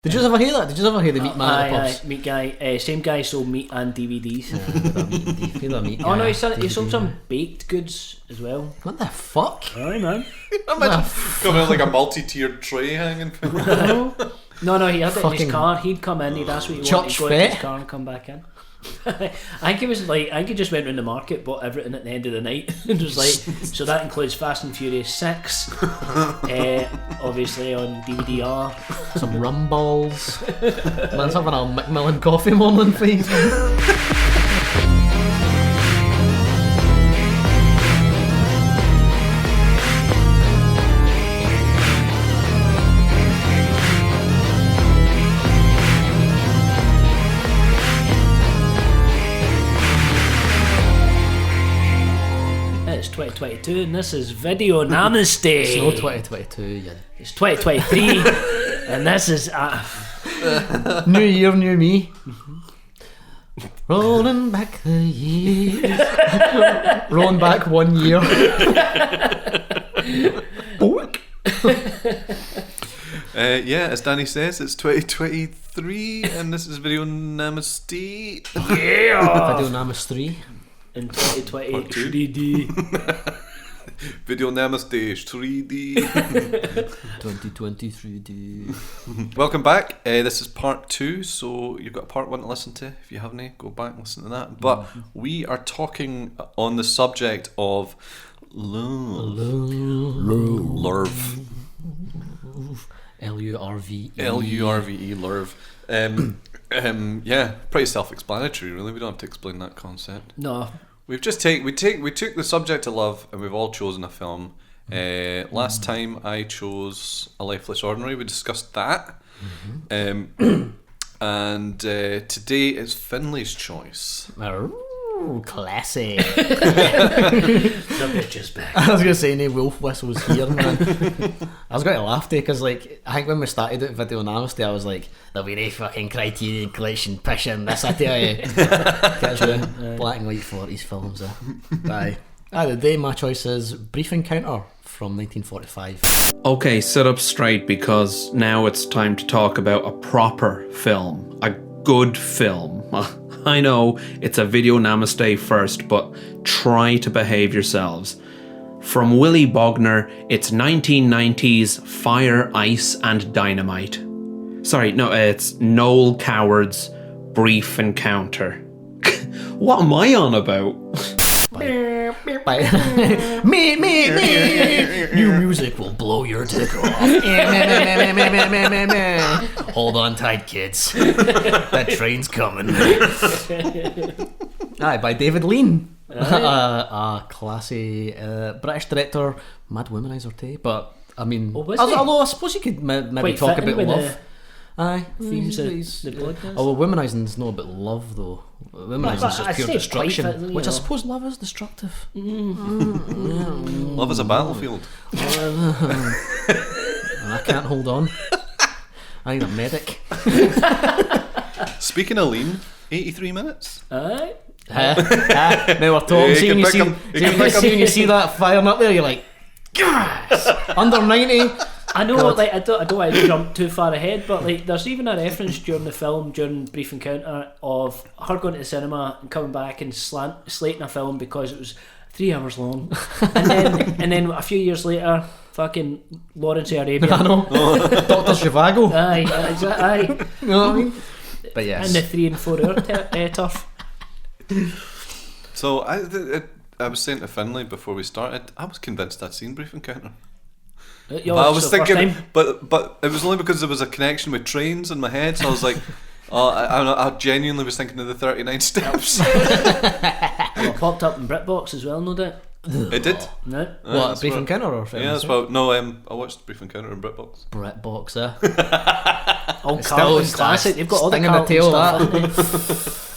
Did you ever hear that? Did you ever hear the meat man at the pubs? Meat guy. Same guy sold meat and DVDs. Meat Oh no, he sold some baked goods as well. What the fuck? Aye, man. Imagine coming in like a multi-tiered tray hanging from No, he had it in his car. He'd come in, he'd ask what he wanted, go into his car and come back in. I think he just went round the market, bought everything at the end of the night and was like, so that includes Fast and Furious 6, obviously on DVD-R, some rum balls. Man's having a Macmillan coffee morning, please. It's 2022 and this is Video Namaste. It's no 2022, yeah. It's 2023 and this is New year, new me. Rolling back the years. Rolling back 1 year. Yeah, as Danny says, it's 2023 and this is Video Namaste. yeah. Video Namaste. In 2020 Part two. 3D. Video Namaste 3D. 2023. Welcome back. This is part 2, so you've got part 1 to listen to. If you haven't, go back and listen to that. But we are talking on the subject of love. Lurve. L-U-R-V-E. L-U-R-V-E, lurve. Yeah, pretty self-explanatory, really. We don't have to explain that concept. No. We took the subject of love, and we've all chosen a film. Last time I chose A Lifeless Ordinary. We discussed that. And today is Findlay's choice. Oh, classic. The bitch is back. I was going to say, no wolf whistles here, man. I was going to laugh there because, like, I think when we started at Video Namaste, I was like, there'll be no fucking Criterion Collection pushing this, I tell you. Catch you. Black and white 40s films. Aye. The day my choice is Brief Encounter from 1945. Okay, sit up straight because now it's time to talk about a proper film. A good film. I know it's a Video Namaste first, but try to behave yourselves. From Willy Bogner, it's 1990s Fire, Ice and Dynamite. Sorry, no, it's Noel Coward's Brief Encounter. What am I on about? Me. New music will blow your dick off. Hold on tight, kids. That train's coming. Aye, by David Lean. Classy British director, mad womanizer too. But I mean, although I suppose you could maybe talk about love. Aye, themes of the podcast. Oh, well, womanising's not about love though. Womanising's just pure destruction, which I suppose love is destructive. Love is a battlefield. I can't hold on. I need a medic. Speaking of lean, 83 minutes. Aye. Now we're talking. See when you see that firing up there, you're like, yes! Under 90. I know, God. Like I don't want to jump too far ahead, but like there's even a reference during the film, during Brief Encounter, of her going to the cinema and coming back and slating a film because it was 3 hours long, and then a few years later, fucking Lawrence of Arabia. I know. Dr. Zhivago. Aye, exactly. Aye. You know what I mean? But yes. And the 3 and 4 hour turf. So I was saying to Findlay before we started, I was convinced I'd seen Brief Encounter. I was thinking, but it was only because there was a connection with trains in my head, so I was like, I genuinely was thinking of the 39 Steps. It popped up in BritBox as well, no doubt. It did? No. What, Brief Encounter or film? Yeah, that's what. No, I watched Brief Encounter in BritBox. BritBox, All Carlton classic. They've got all the Carlton stuff.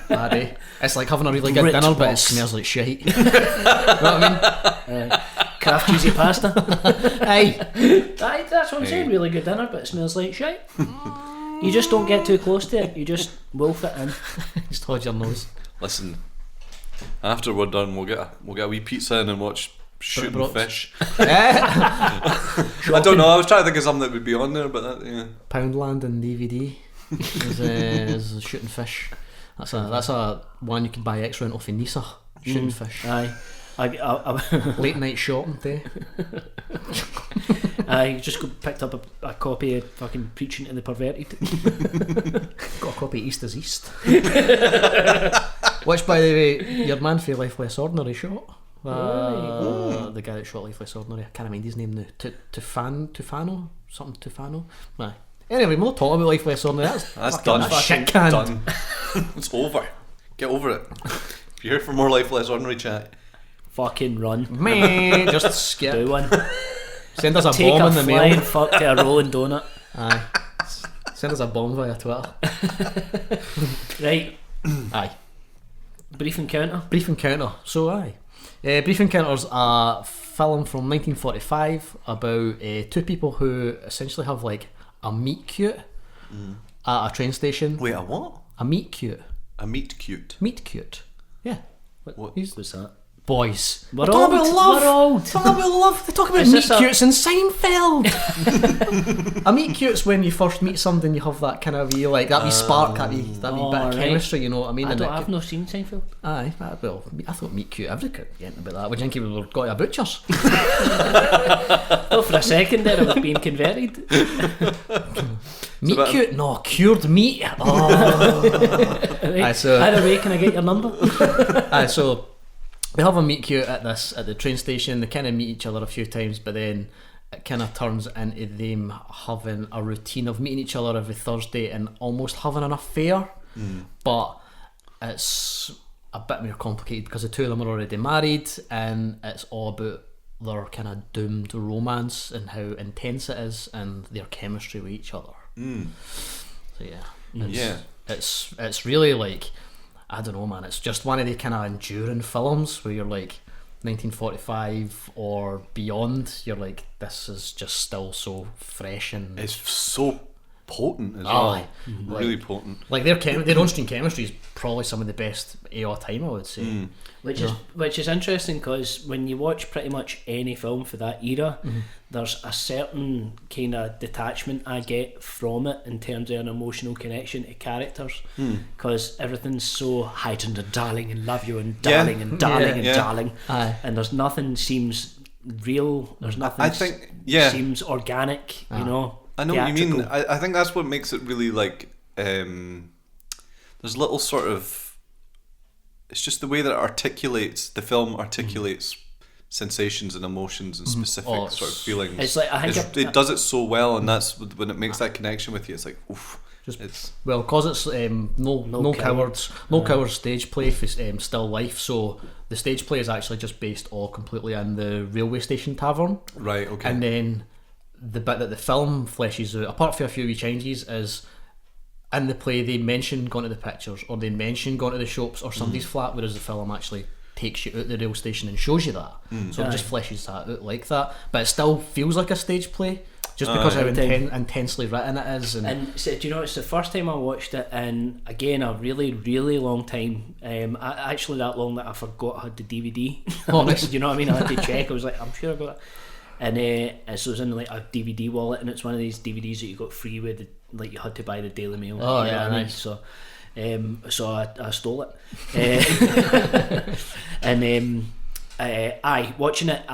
Laddie. It's like having a really good dinner, but it smells like shite. You know what I mean? Kraft cheesy pasta. Aye, that's what I'm saying. Really good dinner, but it smells like shite. You just don't get too close to it. You just wolf it in. Just hold your nose. Listen, after we're done, we'll get a wee pizza in and watch shooting fish. I don't know. I was trying to think of something that would be on there, but that, yeah. Poundland and DVD is shooting fish. That's a one you can buy extra in off of Nisa. Shooting fish. Aye. I Late night shopping day. I just picked up a copy of fucking Preaching to the Perverted. Got a copy of East is East. Which, by the way, your man for Life Less Ordinary shot. The guy that shot Life Less Ordinary, I can't remember his name now. Tufano? Something Tufano? Nah. Anyway, we're not talking about Life Less Ordinary. That's done. Shit canned. Done. It's over. Get over it. If you're here for more Life Less Ordinary chat, fucking run. Man, just skip. Do one. Send us a Take bomb a in the flying mail. fuck to a rolling donut. Aye. Send us a bomb via Twitter. Right. Aye. Brief Encounter. Brief Encounter. So aye. Brief Encounter's a film from 1945 about two people who essentially have like a meet cute at a train station. wait, a what? A meet cute. A meet cute. Meet cute. Yeah. What? What's that? Boys. We're talking old. about love. We're old. Talking about love. They're talking about Is meet this a- cutes in Seinfeld. A meet cute's when you first meet somebody and you have that kind of wee, like that wee spark, that wee bit of right. chemistry. You know what I mean? I've not seen Seinfeld. Aye, well, I thought meet cute. Every kid getting about that. Would you think we were got to a butcher's? Oh, for a second there, I was being converted. Meat cute? No, cured meat. Oh. Right. Aye, so Either way, can I get your number? aye, so they have a meet cute at the train station. They kind of meet each other a few times, but then it kind of turns into them having a routine of meeting each other every Thursday and almost having an affair. But it's a bit more complicated because the two of them are already married, and it's all about their kind of doomed romance and how intense it is and their chemistry with each other. So it's really like, I don't know, man, it's just one of the kind of enduring films where you're like 1945 or beyond, you're like, this is just still so fresh and It's so potent as well. Really potent. like their on-screen chemistry is probably some of the best of all time, I would say. Which is interesting because when you watch pretty much any film for that era, there's a certain kind of detachment I get from it in terms of an emotional connection to characters, because everything's so heightened and darling and love you and darling and darling and darling, and there's nothing seems real. There's nothing seems organic. You know. I know what you mean. I think that's what makes it really like. There's little sort of. It's just the way that the film articulates sensations and emotions and specific sort of feelings. It's like it does it so well, and that's when it makes that connection with you. It's like, oof. Because it's no cowards stage play for Still Life, so the stage play is actually just based all completely in the railway station tavern. Right. Okay. And then the bit that the film fleshes out, apart from a few wee changes, is in the play they mention going to the pictures or they mention going to the shops or somebody's flat, whereas the film actually takes you out the rail station and shows you that. So it just fleshes that out like that, but it still feels like a stage play just because how intensely written it is. And so, do you know, it's the first time I watched it in, again, a really, really long time. Actually that long that I forgot I had the DVD. Oh, nice. Do you know what I mean? I had to check. I was like, I'm sure I got it. And so it was in like a DVD wallet, and it's one of these DVDs that you got free with, like you had to buy the Daily Mail. Oh, you know yeah, what I mean? nice. So I stole it. And watching it,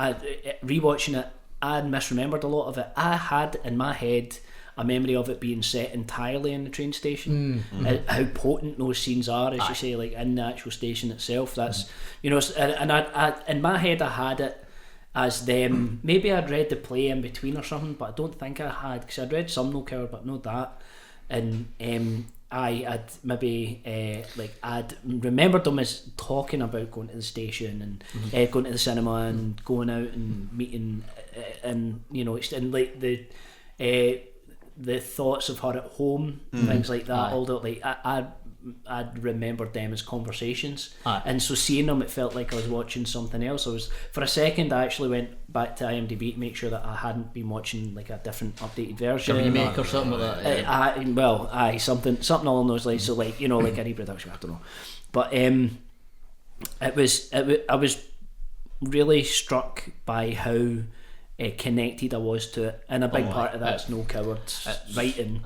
rewatching it, I misremembered a lot of it. I had in my head a memory of it being set entirely in the train station. How potent those scenes are, as you say, like in the actual station itself. That's you know, and I in my head I had it as them. Maybe I'd read the play in between or something, but I don't think I had, because I'd read some No Coward but not that. And I'd maybe I'd remembered them as talking about going to the station and going to the cinema and going out and meeting and you know, and like the thoughts of her at home, things like that. All that, like I'd remembered them as conversations, and so seeing them, it felt like I was watching something else. For a second I actually went back to IMDb to make sure that I hadn't been watching like a different updated version, a remake or something like that. Something along those lines. So like, you know, like a reproduction, I don't know, but I was really struck by how connected I was to it, and a big part of that's Noel Coward's writing,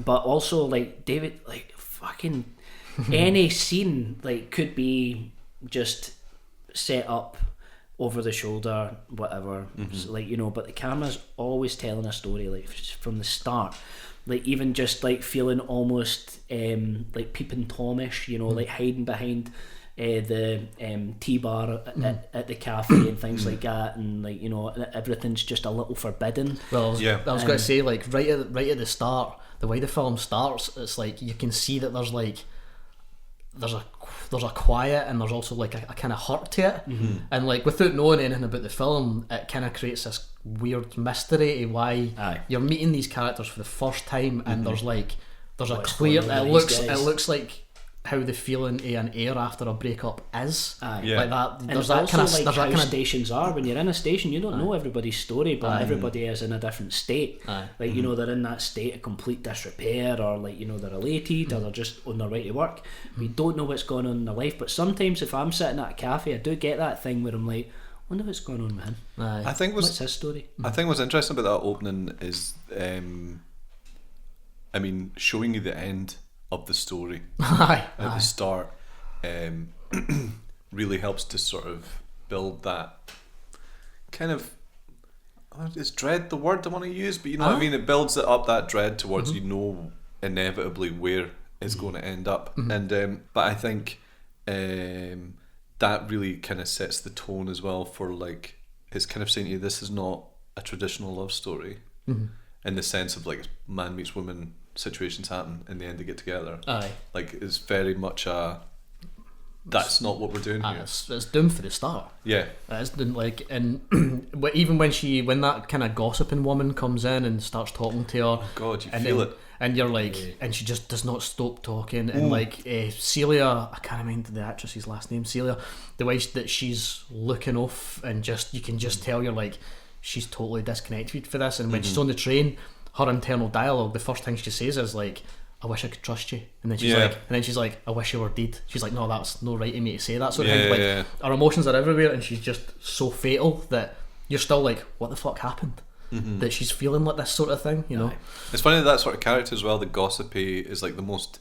but also like David, like fucking any scene like could be just set up over the shoulder, whatever. So, like, you know, but the camera's always telling a story, like from the start. Like even just like feeling almost like peeping Tomish, you know, like hiding behind the tea bar at the cafe and things like that, and like, you know, everything's just a little forbidden. Well, I was going to say, like right at the start, the way the film starts, it's like you can see that there's a quiet, and there's also like a kind of hurt to it, and like without knowing anything about the film, it kind of creates this weird mystery to why you're meeting these characters for the first time, and there's a clear, it looks like how the feeling of an heir after a breakup is, like that. And there's that kind of like how stations are. When you're in a station, you don't know everybody's story, but everybody is in a different state. Like, you know, they're in that state of complete disrepair, or like, you know, they're elated, or they're just on their way to work. We don't know what's going on in their life, but sometimes if I'm sitting at a cafe, I do get that thing where I'm like, I wonder what's going on with him. I think what's his story? I think what's interesting about that opening is, I mean, showing you the end of the story at the start really helps to sort of build that kind of, is dread the word I want to use, but you know what I mean, it builds it up, that dread towards you know inevitably where it's going to end up, and but I think that really kind of sets the tone as well for, like, it's kind of saying to you, this is not a traditional love story in the sense of like man meets woman situations happen, in the end they get together. Like, it's very much that's not what we're doing here. It's doomed for the start. It's doomed, like, and even when that kind of gossiping woman comes in and starts talking to her, oh god, you feel it, and you're like, and she just does not stop talking, and like Celia, I can't remember the actress's last name, Celia, the way that she's looking off, and just you can just tell, you're like, she's totally disconnected for this. And when she's on the train, her internal dialogue, the first thing she says is like, I wish I could trust you, and then she's like, I wish you were dead. She's like, no, that's no right of me to say that sort of thing. Like, our emotions are everywhere, and she's just so fatal that you're still like, what the fuck happened? That she's feeling like this sort of thing, you know. It's funny that sort of character as well, the gossipy, is like the most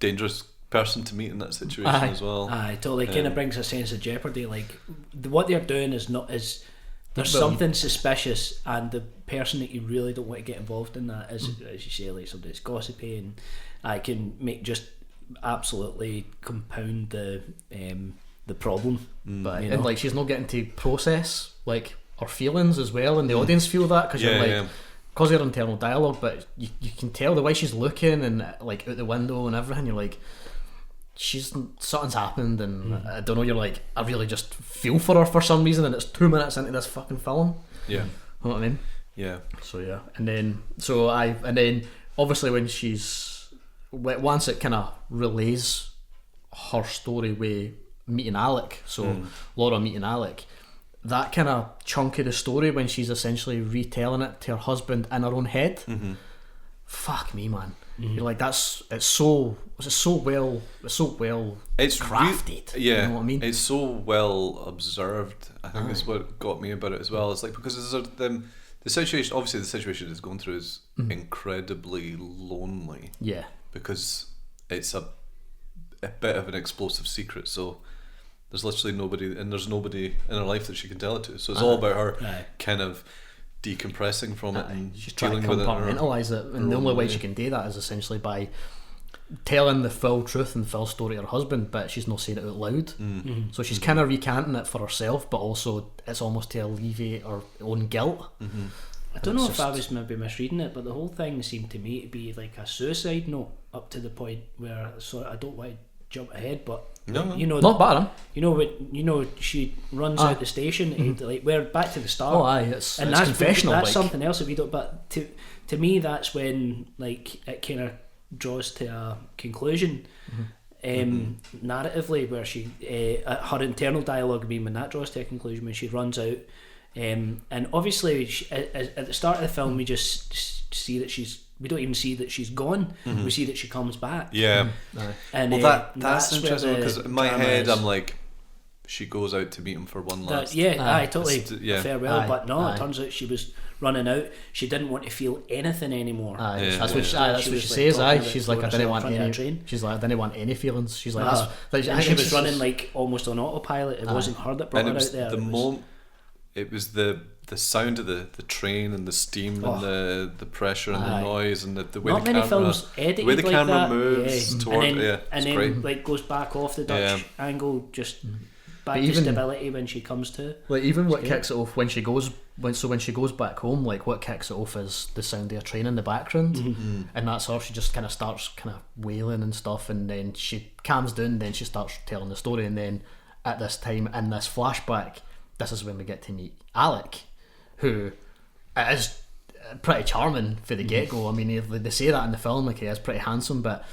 dangerous person to meet in that situation as well. Totally. Kind of brings a sense of jeopardy. Like, what they're doing is there's something suspicious, and the person that you really don't want to get involved in that is, as you say, like somebody that's gossipy, and I can make just absolutely compound the problem. But and like, she's not getting to process like her feelings as well, and the audience feel that, because you're like, because of her internal dialogue, but you can tell the way she's looking and like out the window and everything, you're like, something's happened, and I don't know, you're like, I really just feel for her for some reason, and it's 2 minutes into this fucking film. You know what I mean? So and then obviously when once it kind of relays her story with meeting Alec, Laura meeting Alec, that kind of chunk of the story when she's essentially retelling it to her husband in her own head, fuck me, man. You're like, it's so well crafted. You know what I mean? It's so well observed. I think that's what got me about it as well. It's like, because the situation, obviously the situation it's going through is incredibly lonely. Because it's a bit of an explosive secret. So there's literally nobody, and there's nobody in her life that she can tell it to. So it's all about her kind of decompressing from it, and she's trying to compartmentalise it, and the only way she can do that is essentially by telling the full truth and full story to her husband, but she's not saying it out loud. So she's kind of recanting it for herself, but also it's almost to alleviate her own guilt. I don't know if I was maybe misreading it, but the whole thing seemed to me to be like a suicide note, up to the point where, so I don't want to jump ahead, but you know, not bad. You know, she runs out the station. Like, we're back to the start. It's confessional. That's something else. If you don't, but to me, that's when like it kind of draws to a conclusion, narratively, where she her internal dialogue being, when that draws to a conclusion, when she runs out, and obviously at the start of the film we just see that we don't even see that she's gone. We see that she comes back. And well, that's interesting, because in my head I'm like, she goes out to meet him for one last. Totally farewell. But no, it turns out she was running out. She didn't want to feel anything anymore. That's what she says. She's like, I didn't want any. She's like, I didn't want any feelings. She's like, and she was running like almost on autopilot. It wasn't her that brought her out there. It was the sound of the train and the steam and the pressure and the noise and the way not the many camera, films edited the way the like camera that. moves toward and then great. like goes back off the Dutch angle, just back to stability when she comes to. Like even what kicks it off when she goes back home, like what kicks it off is the sound of a train in the background, and that's her. She just kind of starts kind of wailing and stuff, and then she calms down. Then she starts telling the story, and then at this time in this flashback, this is when we get to meet Alec, who is pretty charming for the get-go. I mean, they say that in the film, like he is pretty handsome, but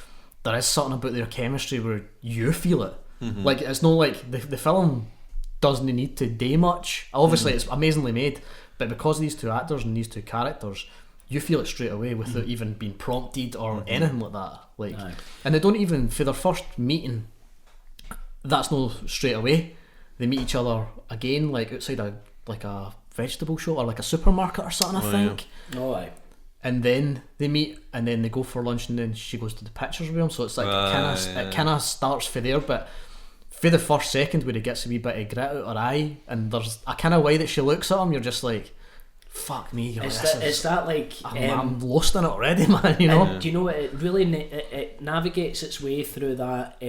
there is something about their chemistry where you feel it. Like it's not like the film doesn't need to do much. Obviously it's amazingly made, but because of these two actors and these two characters, you feel it straight away without even being prompted or anything like that. Like, and they don't even, for their first meeting, that's no straight away. They meet each other again, like outside a vegetable shop or like a supermarket or something, I think. And then they meet, and then they go for lunch, and then she goes to the pictures with him. So it's like it kind of starts for there, but for the first second where he gets a wee bit of grit out her eye, and there's a kind of way that she looks at him, you're just like, fuck me. I'm lost in it already, man. You know. Do you know what? It really it navigates its way through that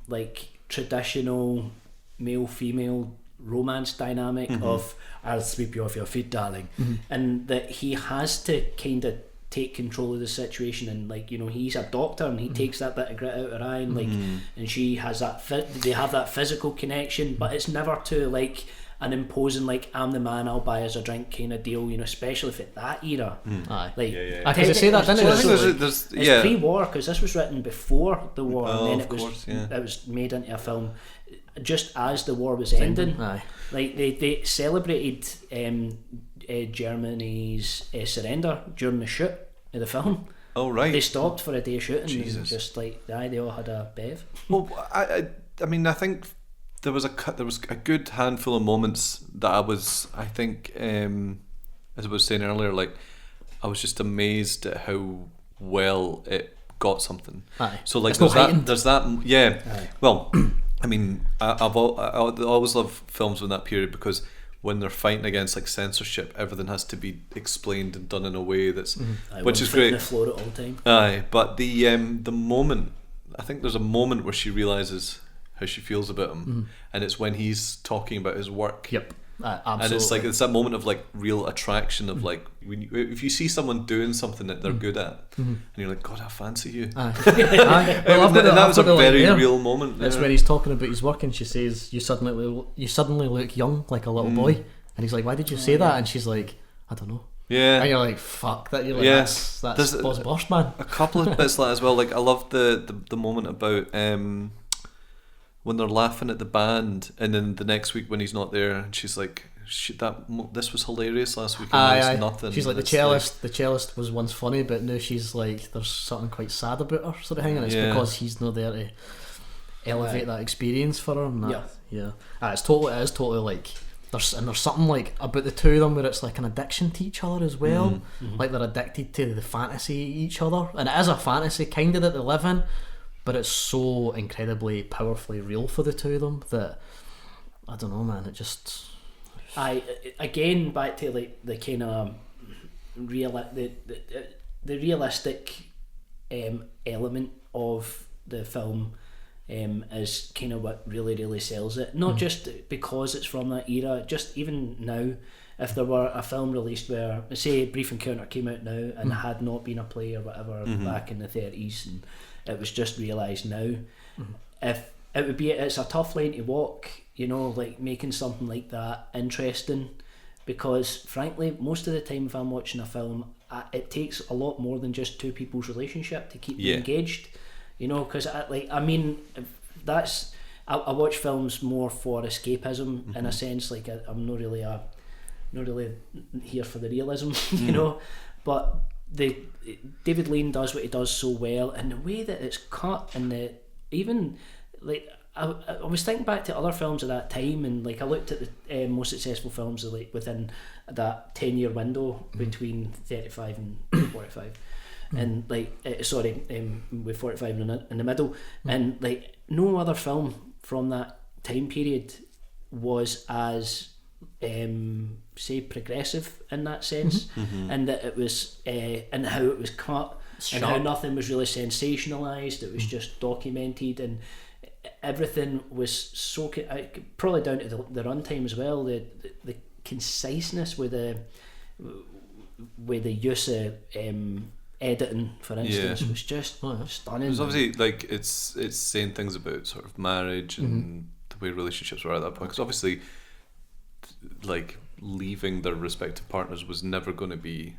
like traditional male-female romance dynamic of I'll sweep you off your feet, darling, and that he has to kind of take control of the situation, and like, you know, he's a doctor and he takes that bit of grit out of her eye, and like, and she has that they have that physical connection, but it's never to like an imposing like I'm the man, I'll buy us a drink kind of deal, you know, especially for that era. Like, because they say that, didn't it? It's pre-war, because this was written before the war, and then it was made into a film just as the war was ending. Like they celebrated Germany's surrender during the shoot of the film. Oh right. They stopped for a day of shooting and just like they all had a bev. Well, I mean, I think there was a good handful of moments that I think as I was saying earlier, like I was just amazed at how well it got something. So like there's that. Well, I mean, I always love films in that period, because when they're fighting against like censorship, everything has to be explained and done in a way that's which is great. On the floor at all time. But the moment, I think there's a moment where she realizes how she feels about him, and it's when he's talking about his work. Yep. Absolutely. And it's like it's that moment of like real attraction of like if you see someone doing something that they're good at, and you're like, God, I fancy you. Well, that was a very real moment. That's when he's talking about his work, and she says, "You suddenly look young, like a little boy." And he's like, "Why did you say that?" And she's like, "I don't know." Yeah. And you're like, "Fuck that!" You're like, "That's Boss Boss, man." A couple of bits like that as well. Like I love the moment about when they're laughing at the band, and then the next week when he's not there, and she's like, this was hilarious last week, and it's nothing. She's like, the cellist was once funny, but now she's like, there's something quite sad about her, sort of thing, and it's because he's not there to elevate that experience for her. And it is totally like there's something like about the two of them where it's like an addiction to each other as well. Like they're addicted to the fantasy of each other, and it is a fantasy kind of that they live in, but it's so incredibly powerfully real for the two of them that I don't know, man. It just again back to like the kind of the realistic element of the film is kind of what really sells it. Not just because it's from that era, just even now. If there were a film released where, say, Brief Encounter came out now and had not been a play or whatever back in the 30s, and it was just realised now, if it would be, it's a tough line to walk, you know, like making something like that interesting, because frankly most of the time if I'm watching a film, it takes a lot more than just two people's relationship to keep me engaged, you know, because I watch films more for escapism in a sense. Like I'm not really here for the realism, you know, but David Lean does what he does so well, and the way that it's cut, and even like I was thinking back to other films of that time, and like I looked at the most successful films like within that 10-year window between 35 and 45, and like with 45 in the middle, and like no other film from that time period was as say progressive in that sense, and that it was and how it was cut, and how nothing was really sensationalized. It was just documented, and everything was so probably down to the runtime as well. The conciseness with the use of editing, for instance, was just stunning. It was obviously like it's saying things about sort of marriage and the way relationships were at that point. Because obviously, like leaving their respective partners was never going to be.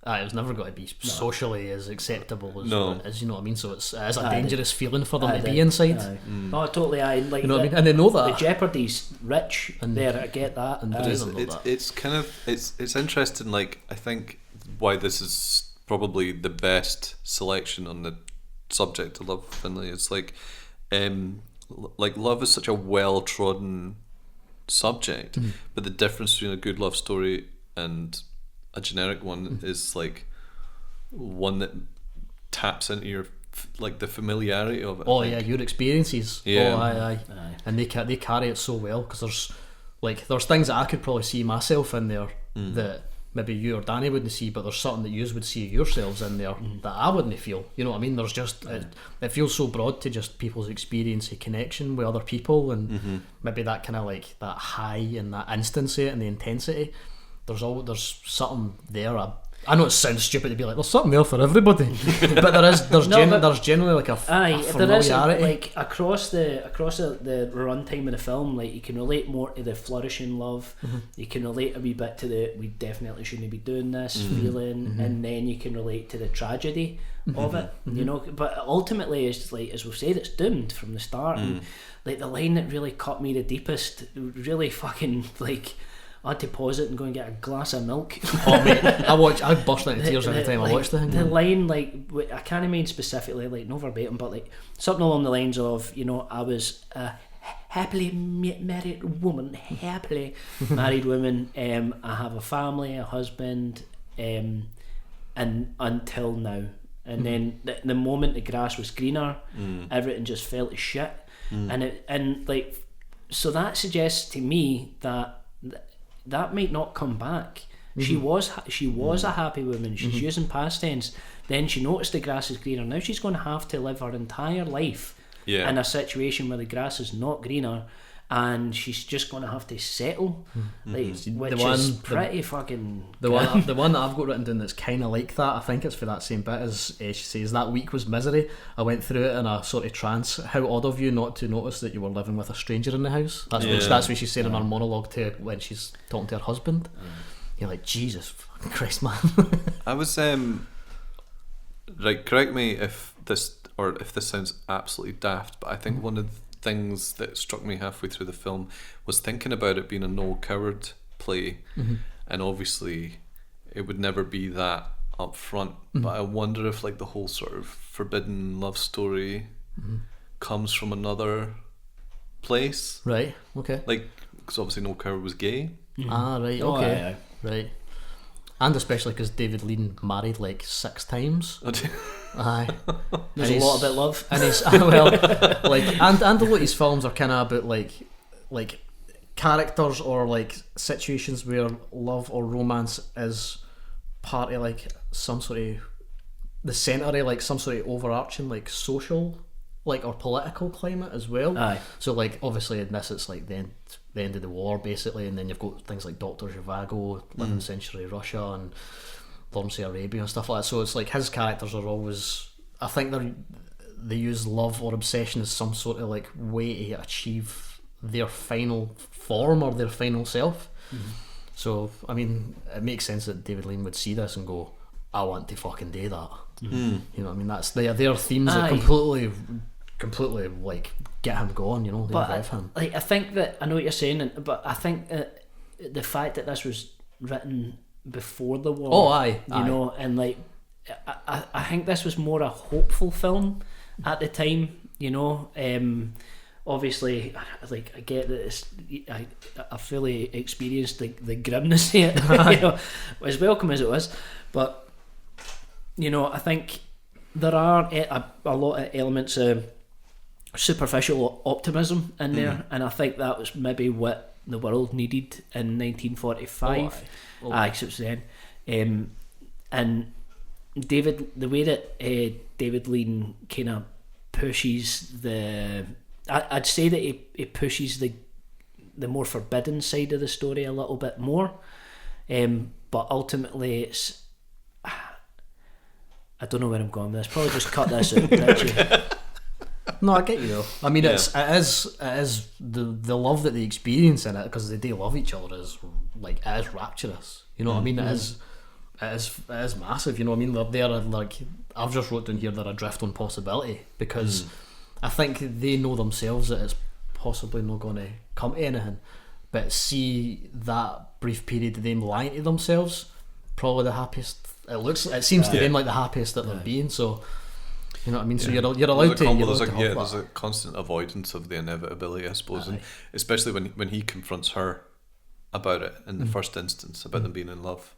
It was never going to be socially as acceptable as you know what I mean. So it's a dangerous feeling for them to be inside. Oh, totally. Like, you know what I mean, and they know that the jeopardy's rich and there. I get that. And it's kind of it's interesting. Like I think why this is probably the best selection on the subject of love, Findlay. It's like love is such a well trodden subject, but the difference between a good love story and a generic one is like one that taps into your like the familiarity of it. Your experiences. Aye. And they carry it so well, because there's things that I could probably see myself in there that maybe you or Danny wouldn't see, but there's something that you would see yourselves in there that I wouldn't feel. You know what I mean? There's just it feels so broad to just people's experience of connection with other people, and maybe that kind of like that high and that instancy and the intensity. There's something there. I know it sounds stupid to be like there's something there for everybody, but there's generally like a familiarity. There is like across the runtime of the film. Like you can relate more to the flourishing love. You can relate a wee bit to the we definitely shouldn't be doing this feeling, and then you can relate to the tragedy of it. You know, but ultimately, it's like as we've said, it's doomed from the start. And like the line that really cut me the deepest, really fucking like. I had to pause it and go and get a glass of milk. Oh mate, I burst into tears every time I watched the thing. The line, like I can't mean specifically, like no verbatim, but like something along the lines of, you know, I was a happily married woman, I have a family, a husband, and until now. And then the moment the grass was greener, everything just felt as shit. And like, so that suggests to me that might not come back. She was a happy woman. She's using past tense. Then she noticed the grass is greener. Now she's going to have to live her entire life in a situation where the grass is not greener, and she's just going to have to settle. Like, which is pretty fucking. The one that I've got written down that's kind of like that. I think it's for that same bit. Is she says that week was misery. I went through it in a sort of trance. How odd of you not to notice that you were living with a stranger in the house. That's what she's saying in her monologue to when she's talking to her husband. You're like, Jesus fucking Christ, man. I was like, correct me if this sounds absolutely daft, but I think one of the things that struck me halfway through the film was thinking about it being a Noel Coward play, and obviously it would never be that up front, but I wonder if like the whole sort of forbidden love story comes from another place, right? Okay, like because obviously Noel Coward was gay. Right, okay, right. And especially because David Lean married like 6 times. Aye, there's a lot about love, and he's well, like, and a lot of his films are kind of about like characters or like situations where love or romance is part of like some sort of the centre of like some sort of overarching like social like or political climate as well. Aye. So like obviously in this it's like the end of the war basically, and then you've got things like Dr. Zhivago, 11th century Russia and Lawrence of Arabia and stuff like that. So it's like his characters are always, I think they use love or obsession as some sort of like way to achieve their final form or their final self. So I mean it makes sense that David Lean would see this and go, I want to fucking do that. You know what I mean? That's their themes that completely like get him going, you know, they involve him. Like I think that I know what you're saying, but I think that the fact that this was written before the war, you know, and like I think this was more a hopeful film at the time, you know. obviously, like, I get that I fully experienced the grimness of it, you know, as welcome as it was, but, you know, I think there are a lot of elements of superficial optimism in there, and I think that was maybe what the world needed in 1945. Because it was then, and the way that David Lean kind of pushes I'd say that he pushes the more forbidden side of the story a little bit more, but ultimately it's, I don't know where I'm going with this. Probably just cut this out, Richie. No, I get you though. I mean, it is the love that they experience in it, because they do love each other, is like, it is rapturous. You know what I mean? It is massive. You know what I mean? They're like, I've just wrote down here, they're adrift on possibility, because I think they know themselves that it's possibly not going to come to anything. But see that brief period of them lying to themselves, probably the happiest. It seems to them like the happiest that they're being. So. You know what I mean? So you're allowed to. There's a constant avoidance of the inevitability, I suppose, and especially when he confronts her about it in the first instance, about them being in love.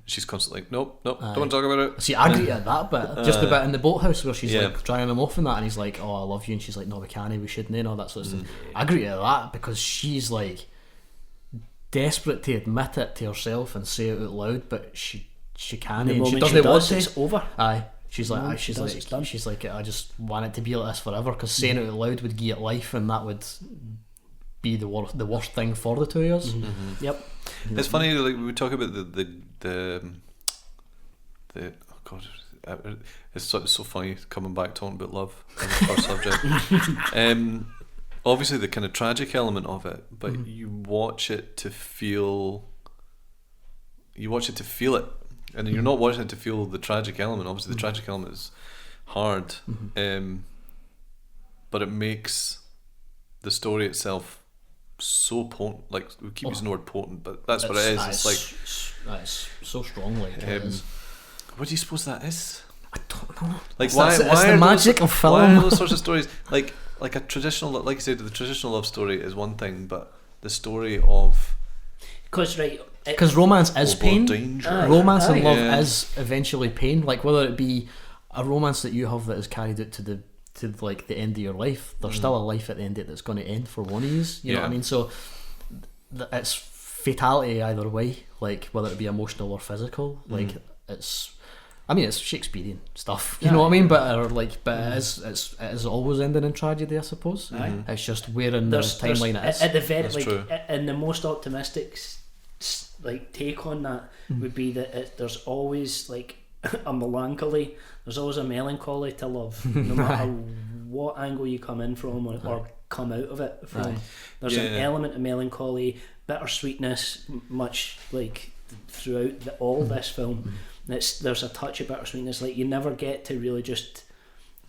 She's constantly like, nope, don't want to talk about it. See, I agree at that bit. Just the bit in the boathouse where she's like drying him off and that, and he's like, oh, I love you, and she's like, no, we can't, we shouldn't, and all that sort of stuff. I agree at that, because she's like desperate to admit it to herself and say it out loud, but she can't, and she doesn't want to. It's over. Aye. She's like, I just want it to be like this forever, because saying it out loud would give it life, and that would be the worst thing for the two of us. Yep. It's funny, like, we talk about the oh god, it's so funny coming back talking about love as a first subject. Obviously the kind of tragic element of it, but you watch it to feel it. And you're not watching it to feel the tragic element. Obviously the tragic element is hard, but it makes the story itself so potent. Like, we keep using the word potent, but that's what it is. It's like, it's so strongly. What do you suppose that is? I don't know. Like, why the magic of film. Why are those sorts of stories like a traditional, like you said, the traditional love story is one thing, but the story of, because romance is pain. Romance and love is eventually pain. Like, whether it be a romance that you have that is carried out to like the end of your life, there's still a life at the end of it that's going to end for one of you. You know what I mean? So it's fatality either way. Like, whether it be emotional or physical. Like, it's Shakespearean stuff. You know what I mean? But it is always ending in tragedy, I suppose. It's just where in the timeline it is. At the very in the most optimistic like take on that would be that there's always like a melancholy, there's always a melancholy to love, no matter what angle you come in from or come out of it from. There's an element of melancholy, bittersweetness, much like throughout all this film. There's a touch of bittersweetness. Like, you never get to really just,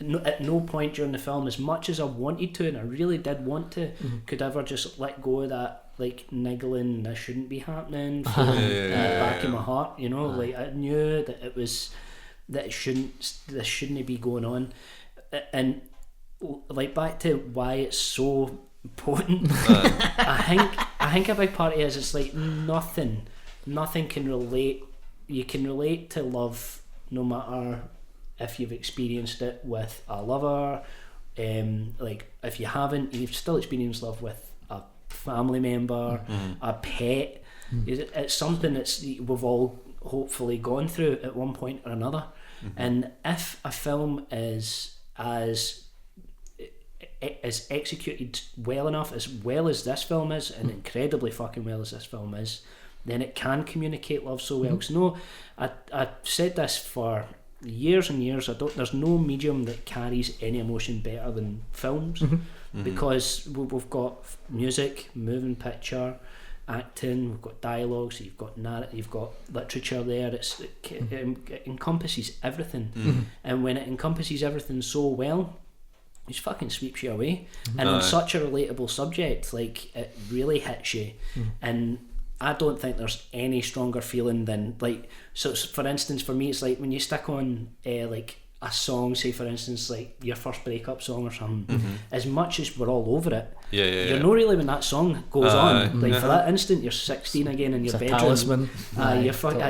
at no point during the film, as much as I wanted to, and I really did want to, could ever just let go of that, like, niggling, this shouldn't be happening from the back of my heart, you know. Like, I knew that this shouldn't be going on, and like, back to why it's so potent. I think a big part of it is, it's like nothing can relate. You can relate to love no matter if you've experienced it with a lover, like, if you haven't, you've still experienced love with a family member, a pet. It's something we've all hopefully gone through at one point or another. And if a film is as executed well enough, as well as this film is, and incredibly fucking well as this film is, then it can communicate love so well. Because I said this for years and years. There's no medium that carries any emotion better than films, because we've got music, moving picture, acting, we've got dialogue, so you've got narrative, you've got literature there. It encompasses everything, and when it encompasses everything so well, it just fucking sweeps you away. And on such a relatable subject, like, it really hits you. And I don't think there's any stronger feeling than, like, so for instance, for me, it's like when you stick on like a song, say for instance like your first breakup song or something, as much as we're all over it, you're not really when that song goes on. Like for that instant, you're 16 again in your bedroom. Talisman.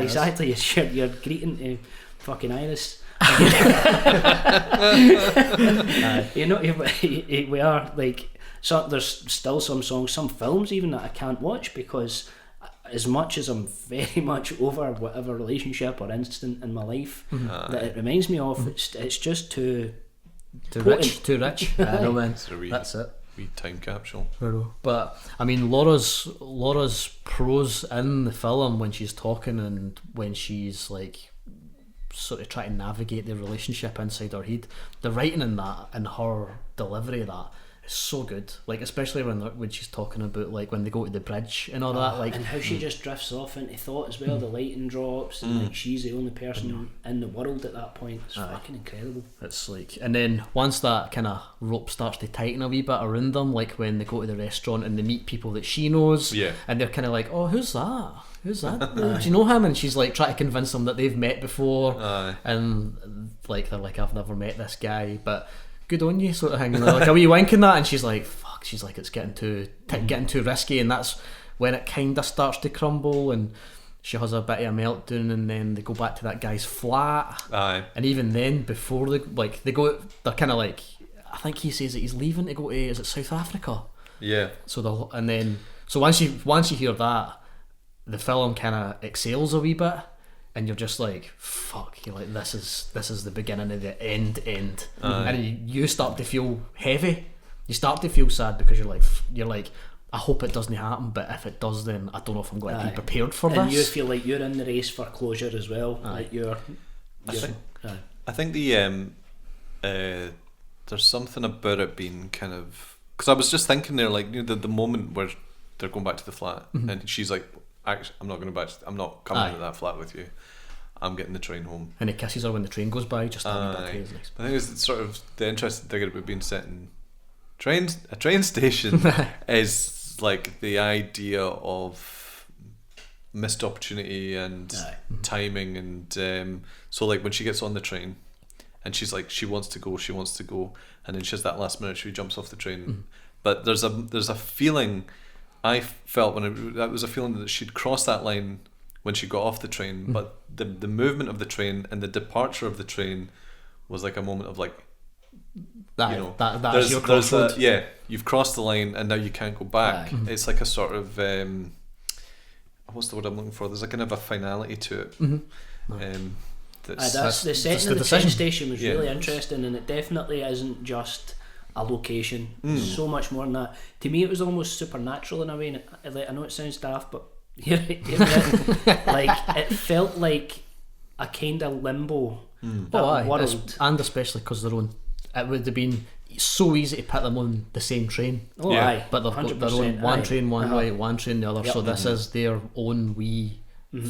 Exactly. You're greeting to fucking Iris. You know, we are like. So there's still some songs, some films even that I can't watch because as much as I'm very much over whatever relationship or instant in my life that it reminds me of, it's just too rich. No man, that's it. Wee time capsule. But I mean, Laura's prose in the film when she's talking and when she's like sort of trying to navigate the relationship inside her head, the writing in that and her delivery of that is so good, like especially when she's talking about like when they go to the bridge and all that, like, and how she just drifts off into thought as well. The lighting drops and like she's the only person in the world at that point. It's fucking incredible. It's like, and then once that kind of rope starts to tighten a wee bit around them, like when they go to the restaurant and they meet people that she knows, and they're kind of like, oh, who's that? Do you know him? And she's like trying to convince them that they've met before, and like they're like, I've never met this guy, but good on you, sort of thing. And they're like, are we winking that? And she's like, fuck. She's like, it's getting too risky, and that's when it kind of starts to crumble. And she has a bit of a meltdown, and then they go back to that guy's flat. And even then, before they go, they're kind of like, I think he says that he's leaving to go to, is it South Africa? Yeah. So once you hear that, the film kind of exhales a wee bit. And you're just like, fuck, you're like, this is the beginning of the end. And you start to feel heavy. You start to feel sad because you're like, I hope it doesn't happen, but if it does, then I don't know if I'm going to be prepared for this. And you feel like you're in the race for closure as well. Like I think the there's something about it being kind of, because I was just thinking there, like, you know, the moment where they're going back to the flat, and she's like, actually, I'm not coming to that flat with you. I'm getting the train home. And he kisses her when the train goes by. Just I think it's sort of the interesting thing about being set in a train station is like the idea of missed opportunity and timing, and so like when she gets on the train and she's like, she wants to go, and then she has that last minute, she jumps off the train. But there's a feeling I felt that was a feeling that she'd crossed that line when she got off the train, but the movement of the train and the departure of the train was like a moment of like, that's your crossroad. You've crossed the line and now you can't go back. It's like a sort of what's the word I'm looking for? There's like kind of a finality to it. That's the setting of the train station was really interesting, and it definitely isn't just a location. So much more than that. To me, it was almost supernatural in a way. Like, I know it sounds daft, but like it felt like a kind of limbo world, and especially because it would have been so easy to put them on the same train. But they've got their own one train one way, one train the other. So this is their own wee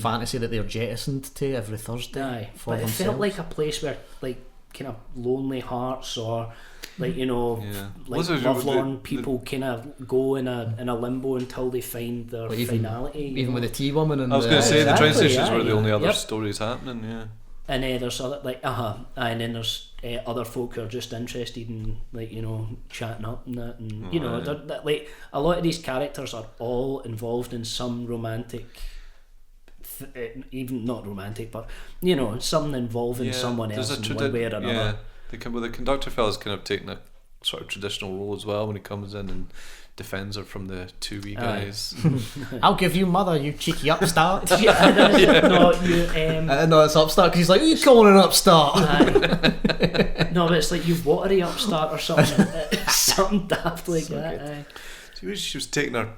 fantasy that they're jettisoned to every Thursday. But it felt like a place where like kind of lonely hearts or like, you know, like lovelorn people kind of go in a limbo until they find their finality. Even with the tea woman, and I was going to say the train stations were the only other stories happening. And there's other and then there's other folk who are just interested in, like, you know, chatting up and that, and you know, they're, like a lot of these characters are all involved in some romantic. Even not romantic, but you know, something involving someone else in one way or another. The conductor fella's kind of taking a sort of traditional role as well when he comes in and defends her from the two wee guys. I'll give you mother, you cheeky upstart. No, it's upstart because he's like, who are you calling an upstart? No, but it's like, you watery upstart or something. Something daft like so that. She was taking her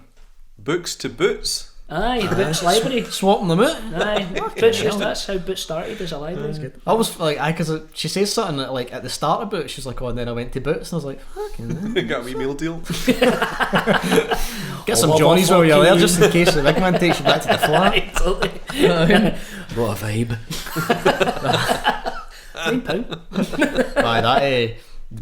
books to Boots. The Boots library, swapping them out. That's how Boots started as a library. That's good. I was like, because she says something like at the start of Boots, she's like, oh, and then I went to Boots, and I was like, fucking got a wee meal deal. Get some Johnnies while you're there, just in case the big man takes you back to the flat. What a vibe. £9.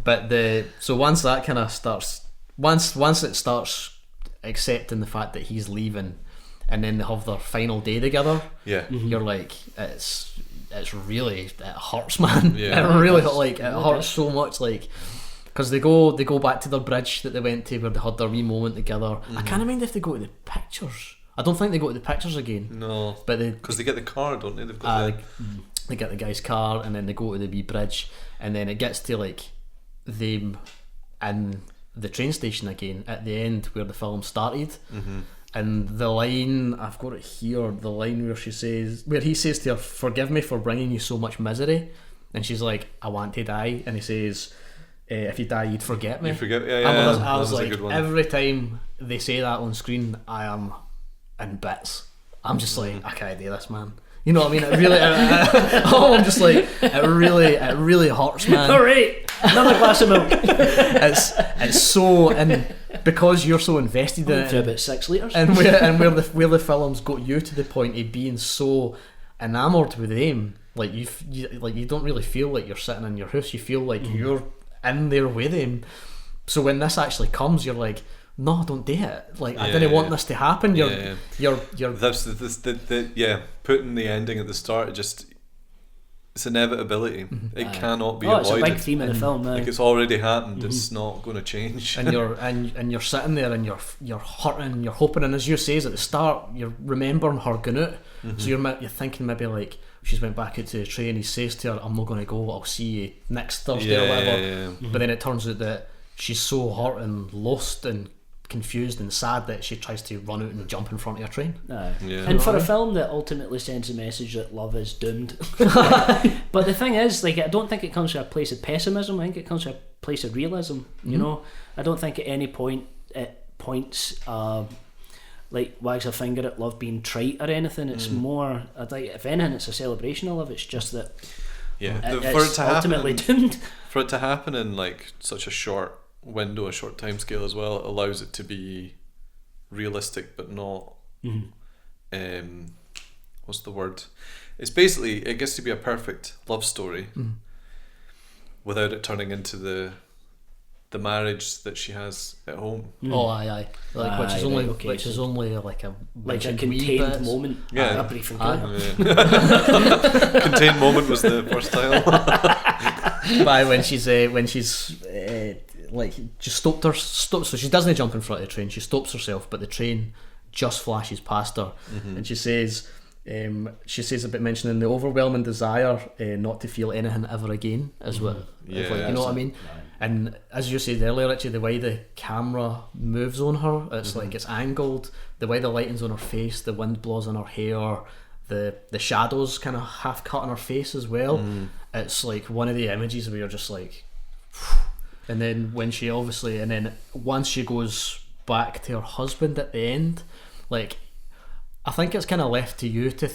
But so once that kind of starts, once it starts accepting the fact that he's leaving, and then they have their final day together, you're like, really, it hurts, man. Yeah. It really like it hurts so much, like, because they go back to their bridge that they went to where they had their wee moment together. I can't remember if they go to the pictures. I don't think they go to the pictures again. No, but because they get the car, don't they? They've got they get the guy's car, and then they go to the wee bridge, and then it gets to like them in the train station again at the end where the film started. And the line, I've got it here, the line where he says to her, "Forgive me for bringing you so much misery," and she's like, "I want to die," and he says, "If you die, you'd forget me." You forget, I was like, every time they say that on screen, I am in bits. I'm just like, I can't do this, man. You know what I mean? It really, I'm just like, it really hurts, man. All right, another glass of milk. It's so, and because you're so invested in it, about 6 litres, and where the film's got you to the point of being so enamoured with them, like you don't really feel like you're sitting in your house. You feel like you're in there with them. So when this actually comes, you're like, no, don't do it. Like, I didn't want this to happen. You're putting the ending at the start, it's inevitability. It cannot be avoided. It's a big theme in the film. Like, it's already happened. It's not going to change. And you're sitting there and you're hurting, you're hoping, and as you says at the start, you're remembering her going out. So you're thinking maybe like she's went back out to the train. He says to her, "I'm not going to go. I'll see you next Thursday or whatever." But then it turns out that she's so hurt and lost and confused and sad that she tries to run out and jump in front of a train. And for a film that ultimately sends a message that love is doomed. But the thing is, like, I don't think it comes from a place of pessimism. I think it comes from a place of realism. You know, I don't think at any point it points like wags a finger at love being trite or anything. It's more, I think, if anything, it's a celebration of love. It's just that it's ultimately doomed. For it to happen in like such a short window, a short time scale as well, it allows it to be realistic but not what's the word, it's basically, it gets to be a perfect love story without it turning into the marriage that she has at home. Like, which is only like a contained moment, a brief encounter. Contained moment was the first title. By when she's like, just stopped, so she doesn't jump in front of the train, she stops herself, but the train just flashes past her, and she says about mentioning the overwhelming desire not to feel anything ever again, as well. You know what I mean? And as you said earlier, Richie, the way the camera moves on her, it's like it's angled, the way the lighting's on her face, the wind blows on her hair, the shadows kind of half cut on her face as well. It's like one of the images where you're just like, and then once she goes back to her husband at the end, like, I think it's kind of left to you to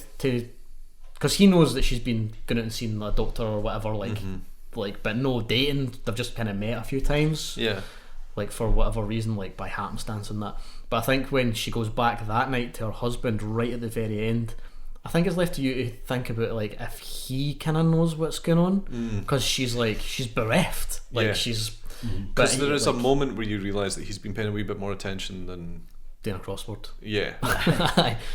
because he knows that she's been going out and seen a doctor or whatever, like, but no dating, they've just kind of met a few times, like, for whatever reason, like by happenstance and that. But I think when she goes back that night to her husband right at the very end, I think it's left to you to think about, like, if he kind of knows what's going on, because she's bereft, like, she's, because there is a moment where you realise that he's been paying a wee bit more attention than doing a crossword.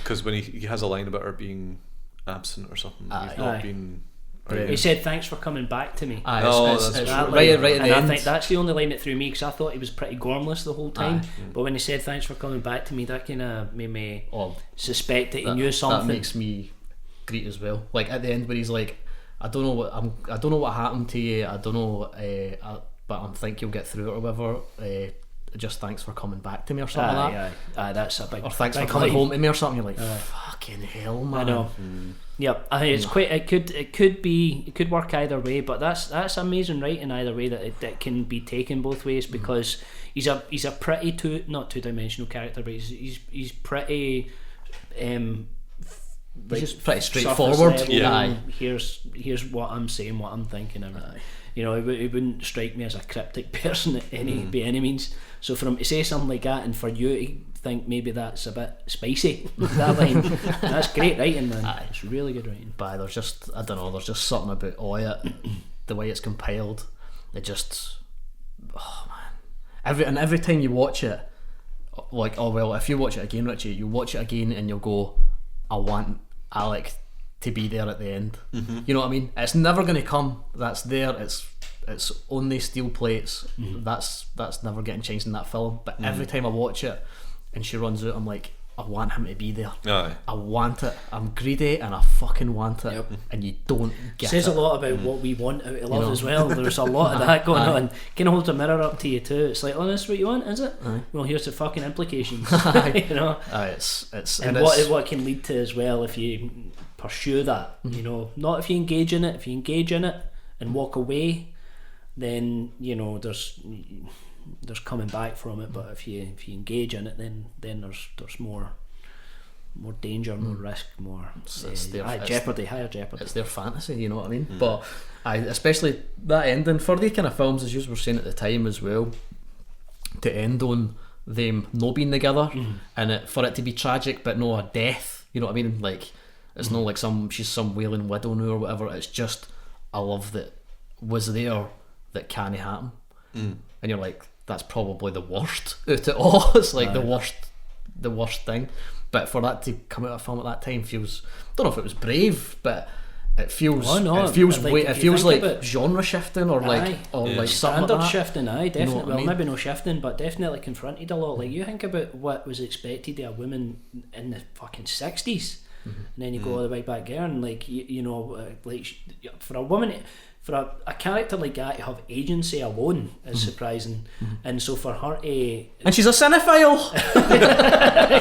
Because when he has a line about her being absent or something, he's not been. He said, "Thanks for coming back to me." It's right at the end. I think that's the only line that threw me, because I thought he was pretty gormless the whole time. But when he said, "Thanks for coming back to me," that kind of made me suspect that he knew something. That makes me greet as well. Like at the end, where he's like, I don't know what happened to you. I don't know, but I think you'll get through it or whatever. Just thanks for coming back to me or something like that. That's a big. Or thanks for coming home to me or something. You're like, fucking hell, man. I know. Yep, I think it's quite. It could work either way, but that's amazing writing either way, that it can be taken both ways, because he's a pretty not two-dimensional character, but he's pretty. He's just pretty straightforward. Here's what I'm saying, what I'm thinking. You know, he wouldn't strike me as a cryptic person by any means. So for him to say something like that, and for you to think maybe that's a bit spicy, that line, that's great writing, man. It's really good writing. But there's just something about it, the way it's compiled. It just, man. Every time you watch it, like, if you watch it again, Richie, you watch it again and you'll go, I want Alec to be there at the end. You know what I mean? It's never going to come. That's there. It's only steel plates. That's never getting changed in that film. But every time I watch it and she runs out, I'm like, I want him to be there. Aye. I want it. I'm greedy and I fucking want it. And you don't get Says it. a lot about what we want out of love as well. There's a lot of that going on. Kind of holds a mirror up to you too. It's like, oh, this is what you want, is it? Well, here's the fucking implications. You know. And what it can lead to as well if you pursue that. You know, not if you engage in it. If you engage in it and walk away, then you know there's coming back from it. But if you engage in it, then there's more danger, more risk, more higher jeopardy. It's their fantasy, you know what I mean? But especially that ending for these kind of films, as you were saying at the time as well, to end on them no being together and for it to be tragic but no a death, you know what I mean? Like it's not like she's some wailing widow now or whatever. It's just a love that was there that can't happen. And you're like, that's probably the worst out of all. It's like the worst thing. But for that to come out of a film at that time feels, I don't know if it was brave, but it feels it feels like genre shifting or like standard like shifting. Definitely. You know what I mean? Maybe no shifting, but definitely confronted a lot. Like you think about what was expected of a woman in the fucking 60s, and then you go all the way back there, and like you know, like for a woman. For a character like that to have agency alone is surprising, and so for her to... And she's a cinephile!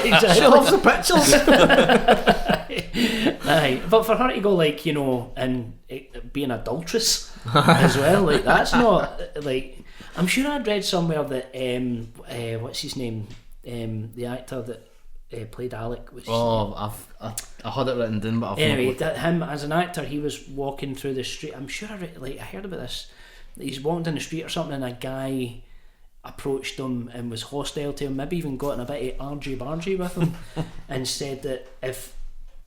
Exactly. She loves the pictures! Aye, but for her to go like, you know, and be an adulteress as well, like that's not, like... I'm sure I'd read somewhere that, what's his name, the actor that played Alec. I had it written down, but anyway, him as an actor, he was walking through the street. I'm sure I heard about this. He's walking down the street or something, and a guy approached him and was hostile to him. Maybe even got in a bit of argy-bargy with him, and said that if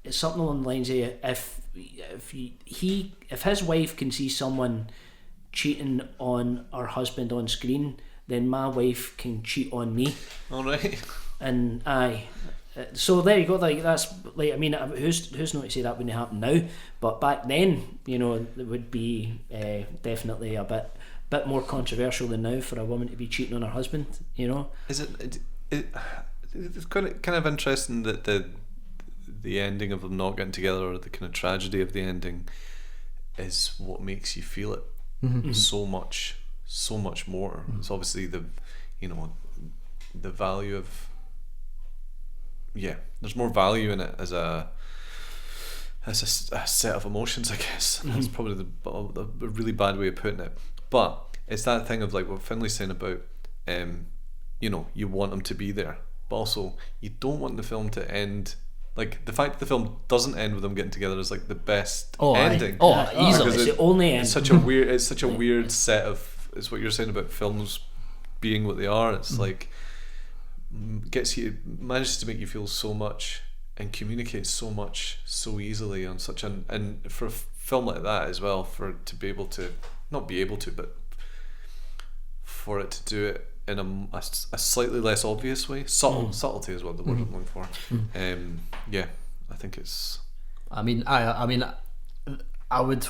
it's something along the lines of if his wife can see someone cheating on her husband on screen, then my wife can cheat on me. All right. And so there you go. Like that's like, I mean, who's not to say that wouldn't happen now? But back then, you know, it would be definitely a bit more controversial than now for a woman to be cheating on her husband. You know, it's kind of interesting that the ending of them not getting together, or the kind of tragedy of the ending, is what makes you feel it so much more. It's obviously the value of. Yeah, there's more value in it as a set of emotions, I guess. That's probably a really bad way of putting it. But it's that thing of like what Findlay's saying about, you know, you want them to be there, but also you don't want the film to end. Like the fact that the film doesn't end with them getting together is like the best ending. Easily, it's the only end. It's such a weird set of. It's what you're saying about films being what they are. It's like. Manages to make you feel so much and communicate so much so easily on such and for a film like that as well, for to be able to not be able to, but for it to do it in a slightly less obvious way, subtlety is what the word I'm looking for. Yeah, I think it's. I mean, I would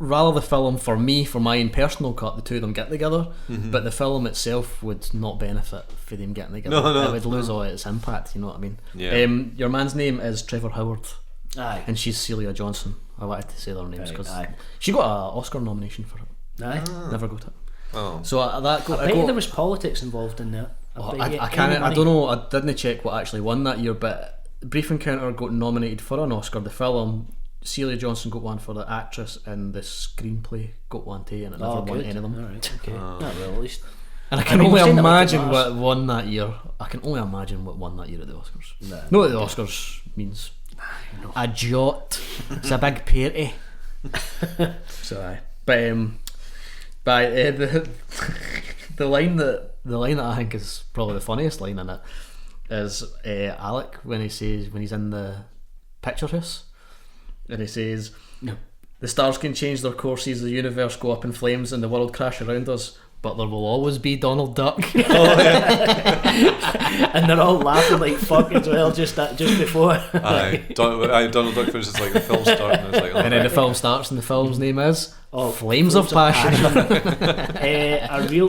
rather the film, for me, for my own personal cut, the two of them get together, but the film itself would not benefit for them getting together. No. It would lose all its impact, you know what I mean? Yeah. Your man's name is Trevor Howard. Aye. And she's Celia Johnson. I wanted to say their names because she got an Oscar nomination for it. Aye. Never got it. Oh. So I bet there was politics involved in that. I can't. I don't know. I didn't check what actually won that year, but Brief Encounter got nominated for an Oscar. The film, Celia Johnson got one for the actress, and the screenplay got one too, and it never won any of them. Alright, okay. Well, at least. And I can only imagine what won that year. I can only imagine what won that year at the Oscars. No, the Oscars means a jot. It's a big party. So the line that I think is probably the funniest line in it is Alec when he's in the picture house, and he says, "The stars can change their courses, the universe go up in flames, and the world crash around us, but there will always be Donald Duck. And they're all laughing like fuck as well just before. Donald Duck finishes like the film starting, and it's like, and then the film starts and the film's name is Flames of Passion.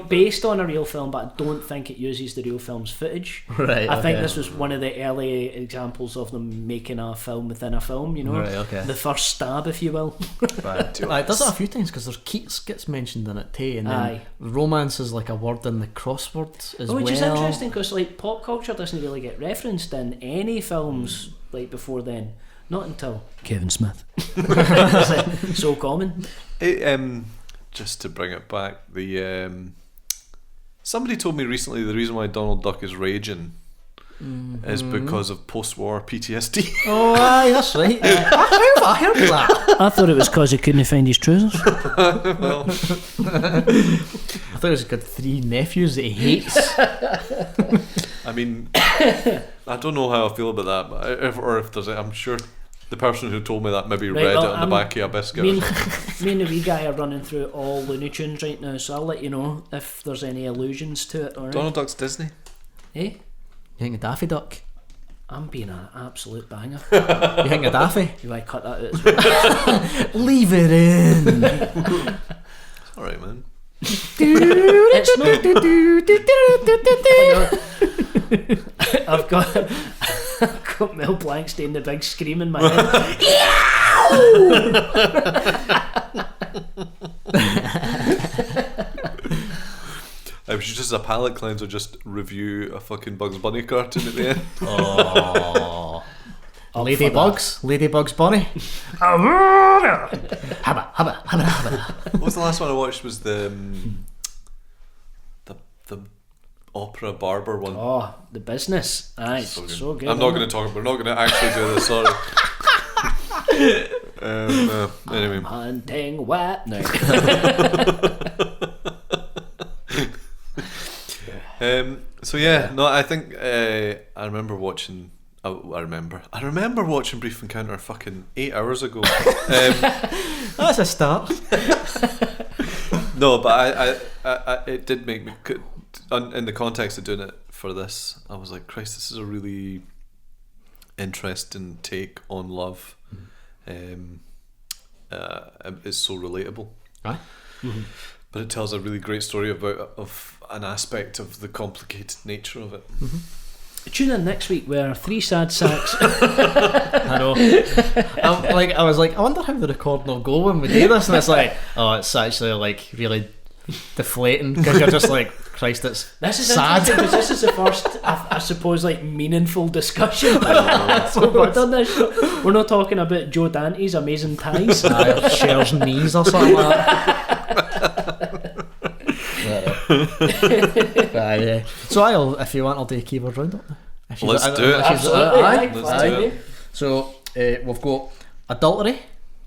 Based on a real film, but I don't think it uses the real film's footage. Right. I think this was one of the early examples of them making a film within a film, you know. Right, okay. The first stab, if you will. Right. It does that a few times because there's Keats gets mentioned in it too, and then romance is like a word in the crossword as well. Which is interesting because like pop culture doesn't really get referenced in any films like before then. Not until Kevin Smith. So common. Just to bring it back, somebody told me recently the reason why Donald Duck is raging is because of post-war PTSD. Oh, aye, that's right. I heard that. I thought it was because he couldn't find his trousers. Well, I thought he was got 3 nephews that he hates. I mean, I don't know how I feel about that, but if there's, I'm sure the person who told me that maybe read it on the back of a biscuit. Me and the wee guy are running through all Looney Tunes right now, so I'll let you know if there's any allusions to it. Or Donald Duck's Disney. Eh? You think of Daffy Duck? I'm being an absolute banger. You think of Daffy? Do I cut that out as well? Leave it in. It's alright, man. It's not. I've got Mel Blanc staying the big scream in my head. We should just, as a palate cleanser, just review a fucking Bugs Bunny cartoon at the end. Oh. Ladybug's Bunny. What was the last one I watched? Was the opera barber one. Oh, The Business. Aye, so good. I'm not going to talk. We're not going to actually do this. Sorry. Anyway. Hunting what? No. So yeah, no, I think I remember watching. I remember watching Brief Encounter fucking 8 hours ago. That's a start. No, but I it did make me, in the context of doing it for this, I was like, Christ, this is a really interesting take on love. It's so relatable. Aye. Mm-hmm. But it tells a really great story of an aspect of the complicated nature of it. Mm-hmm. Tune in next week where 3 sad sacks. I know. I was like, I wonder how the recording will go when we do this, and it's like, oh, it's actually like really deflating because you're just like, Christ, it's sad. Because this is the first, I suppose, like meaningful discussion. So we've done this. We're not talking about Joe Dante's Amazing Ties. Cher's knees or something like that. So if you want, I'll do a keyword roundup. Let's do it. Absolutely. Let's do it. So we've got adultery.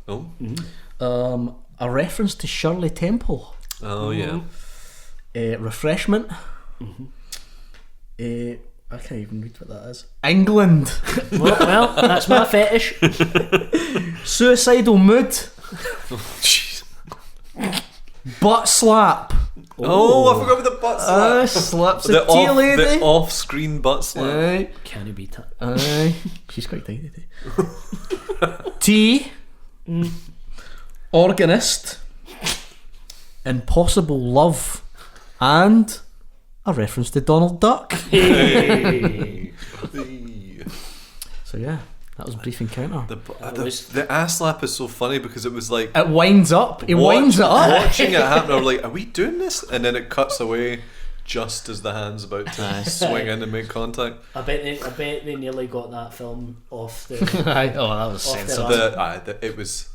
Oh. Mm-hmm. A reference to Shirley Temple. Oh yeah. Refreshment. Mm-hmm. I can't even read what that is. England. Well, that's my fetish. Suicidal mood. Jeez. Butt slap. Oh, I forgot about the butt slap. Slaps the tea lady. The off-screen butt slap. Aye. Can it be that? Aye. She's quite tiny today. Tea. Organist. Impossible love. And a reference to Donald Duck. Hey. So yeah, that was Brief Encounter. The ass slap is so funny because it was like, it winds up. It winds it up. Watching it happen, I was like, are we doing this? And then it cuts away just as the hand's about to swing in and make contact. I bet they nearly got that film off the. That was sensible. It was.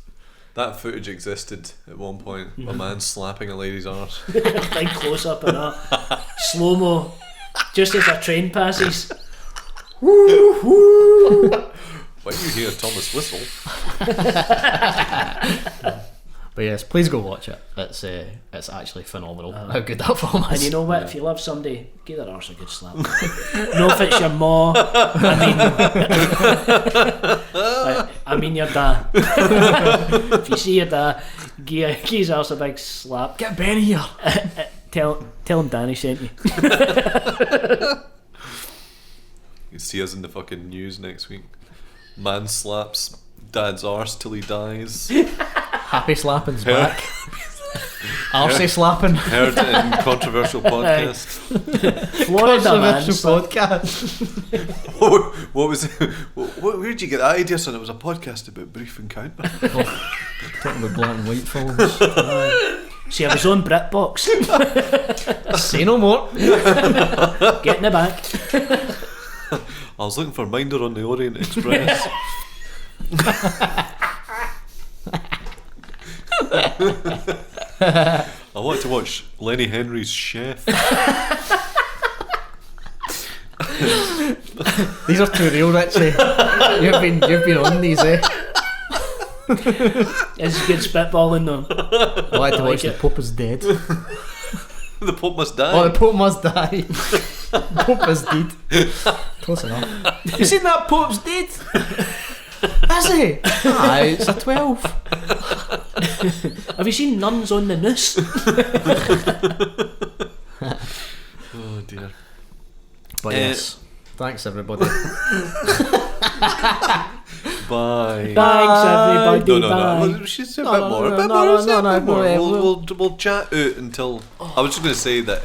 That footage existed at one point. A man slapping a lady's arse. Big close up and that slow mo, just as a train passes. When you hear Thomas whistle. But yes, please go watch it. It's actually phenomenal how good that film is. And you know what? If you love somebody, give their arse a good slap. No, if it's your ma, I mean your dad. If you see your dad, give his arse a big slap. Get Benny here. Tell him Danny sent you. You see us in the fucking news next week. Man slaps dad's arse till he dies. Happy slapping's back. Arsey slapping. Heard it in controversial podcast. Florida man. Podcast. What was it? Where did you get that idea, son? It was a podcast about brief encounter. Talking about black and white films. See, I was on BritBox. Say no more. Get in the back. I was looking for Minder on the Orient Express. I want to watch Lenny Henry's Chef. These are too real, Richie. You've been on these, eh? This is good spitballing though. I like to watch The Pope is Dead. The Pope must die. Oh, the Pope must die. Pope is dead. Close enough. You seen that Pope's dead? Is he? Aye, it's a 12. Have you seen Nuns on the Noose? Oh dear. But yes, thanks everybody. Bye. Thanks everybody. No. She's a bit more. We'll chat out until. I was just going to say that.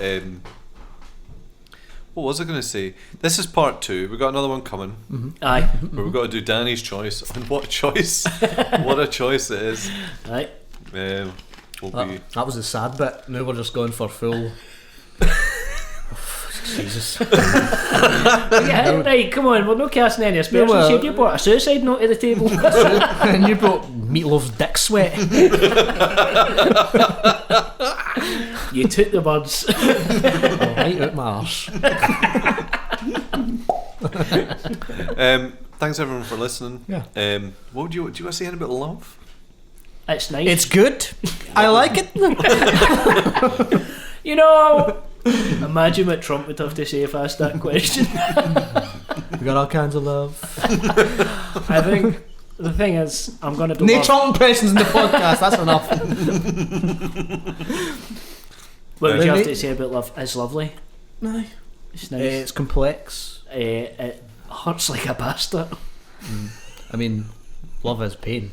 What was I going to say? This is part 2. We've got another one coming. Mm-hmm. Aye. Where we've got to do Danny's choice. And what a choice. What a choice it is. Aye. That was the sad bit. Now we're just going for full. Jesus. Yeah, right, come on, we're not casting any aspersions. You brought a suicide note to the table. And you brought Meatloaf's dick sweat. You took the words. Right out my arse. Thanks everyone for listening. Yeah. What do you want to say about love? It's nice. It's good. I like it. You know, imagine what Trump would have to say if asked that question. We got all kinds of love. I think the thing is, I'm going to do no Trump impressions in the podcast. That's enough. What would you have to say about love? It's lovely. No. It's nice. It's complex. It hurts like a bastard. I mean, love is pain.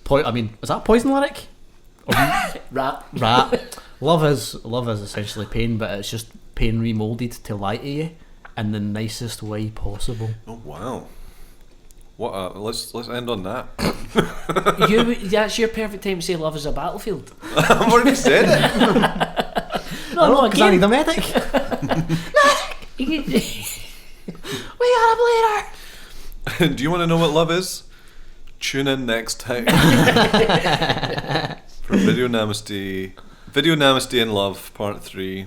Was that a Poison lyric? Or Rap. Love is essentially pain, but it's just pain remoulded to lie to you in the nicest way possible. Oh wow! Let's end on that. That's your perfect time to say love is a battlefield. I've already said it. No, because I need a medic. We got a bleeder. Do you want to know what love is? Tune in next time for Video Namaste in Love Part 3.